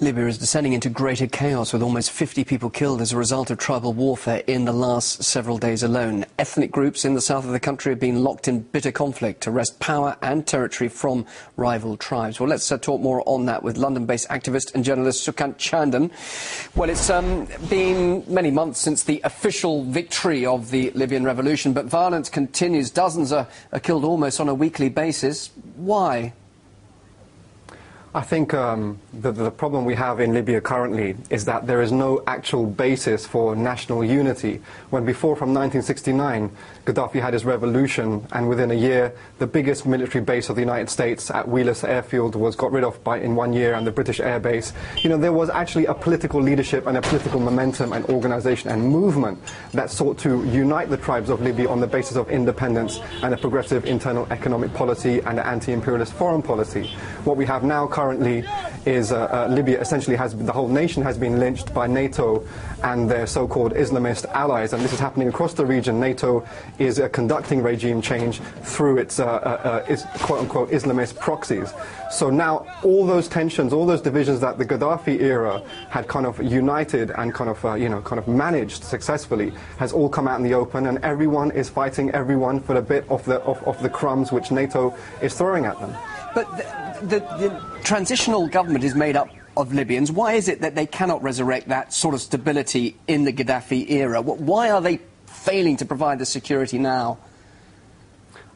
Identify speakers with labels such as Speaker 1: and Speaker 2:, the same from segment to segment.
Speaker 1: Libya is descending into greater chaos, with almost 50 people killed as a result of tribal warfare in the last several days alone. Ethnic groups in the south of the country have been locked in bitter conflict to wrest power and territory from rival tribes. Well, let's talk more on that with London-based activist and journalist Sukant Chandan. Well, it's been many months since the official victory of the Libyan revolution, but violence continues. Dozens are killed almost on a weekly basis. Why?
Speaker 2: I think the problem we have in Libya currently is that there is no actual basis for national unity. When before, from 1969, Gaddafi had his revolution, and within a year, the biggest military base of the United States at Wheelus Airfield was got rid of in 1 year, and the British Air Base. You know, there was actually a political leadership and a political momentum and organization and movement that sought to unite the tribes of Libya on the basis of independence and a progressive internal economic policy and an anti-imperialist foreign policy. What we have now currently is Libya essentially the whole nation has been lynched by NATO and their so-called Islamist allies, and this is happening across the region. NATO is conducting regime change through its quote-unquote Islamist proxies. So now all those tensions, all those divisions that the Gaddafi era had kind of united and kind of managed successfully, has all come out in the open, and everyone is fighting everyone for a bit of the crumbs which NATO is throwing at them.
Speaker 1: But the transitional government is made up of Libyans. Why is it that they cannot resurrect that sort of stability in the Gaddafi era? Why are they failing to provide the security now?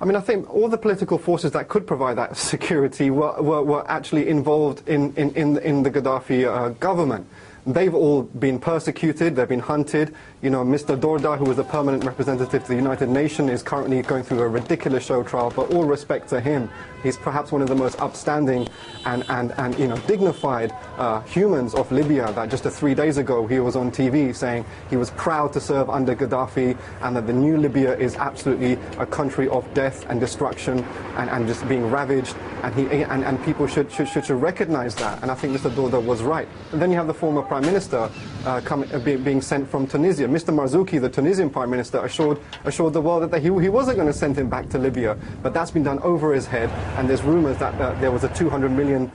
Speaker 2: I mean, I think all the political forces that could provide that security were actually involved in the Gaddafi government. They've all been persecuted, they've been hunted. You know, Mr. Dorda, who was a permanent representative to the United Nations, is currently going through a ridiculous show trial, but all respect to him. He's perhaps one of the most upstanding and you know, dignified humans of Libya. That just 3 days ago he was on TV saying he was proud to serve under Gaddafi, and that the new Libya is absolutely a country of death and destruction and just being ravaged, and people should recognize that. And I think Mr. Dorda was right. And then you have the former Prime Minister being sent from Tunisia. Mr. Marzouki, the Tunisian Prime Minister, assured the world that he wasn't going to send him back to Libya, but that's been done over his head, and there's rumours that there was a $200 million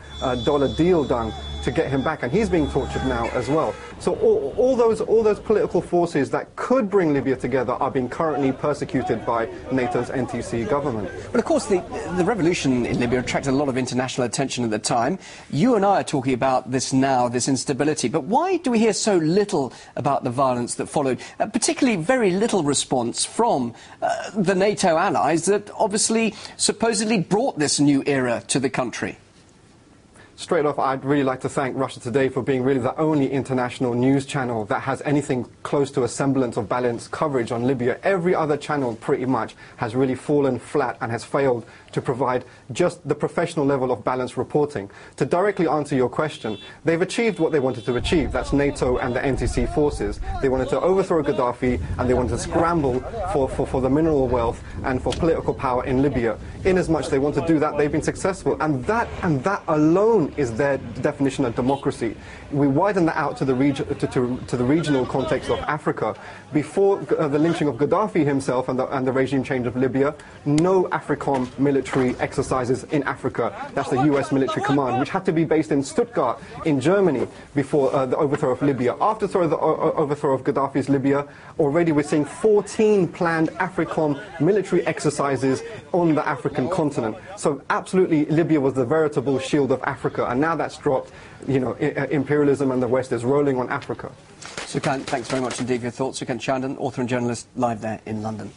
Speaker 2: deal done to get him back, and he's being tortured now as well. So all those political forces that could bring Libya together are being currently persecuted by NATO's NTC government.
Speaker 1: But of course the revolution in Libya attracted a lot of international attention at the time. You and I are talking about this now, this instability, but why do we hear so little about the violence that followed? Particularly very little response from the NATO allies that obviously supposedly brought this new era to the country.
Speaker 2: Straight off, I'd really like to thank Russia Today for being really the only international news channel that has anything close to a semblance of balanced coverage on Libya. Every other channel pretty much has really fallen flat and has failed to provide just the professional level of balanced reporting. To directly answer your question, they've achieved what they wanted to achieve. That's NATO and the NTC forces. They wanted to overthrow Gaddafi, and they wanted to scramble for the mineral wealth and for political power in Libya. In as much they want to do that, they've been successful. And that alone is their definition of democracy. We widen that out to the regional context of Africa. Before the lynching of Gaddafi himself and the regime change of Libya, no AFRICOM military exercises in Africa. That's the US military command, which had to be based in Stuttgart in Germany before the overthrow of Libya. After the overthrow of Gaddafi's Libya, already we're seeing 14 planned AFRICOM military exercises on the African continent. So absolutely, Libya was the veritable shield of Africa, and now that's dropped. You know, imperialism and the West is rolling on Africa.
Speaker 1: Sukant, thanks very much indeed for your thoughts. Sukant Chandan, author and journalist, live there in London.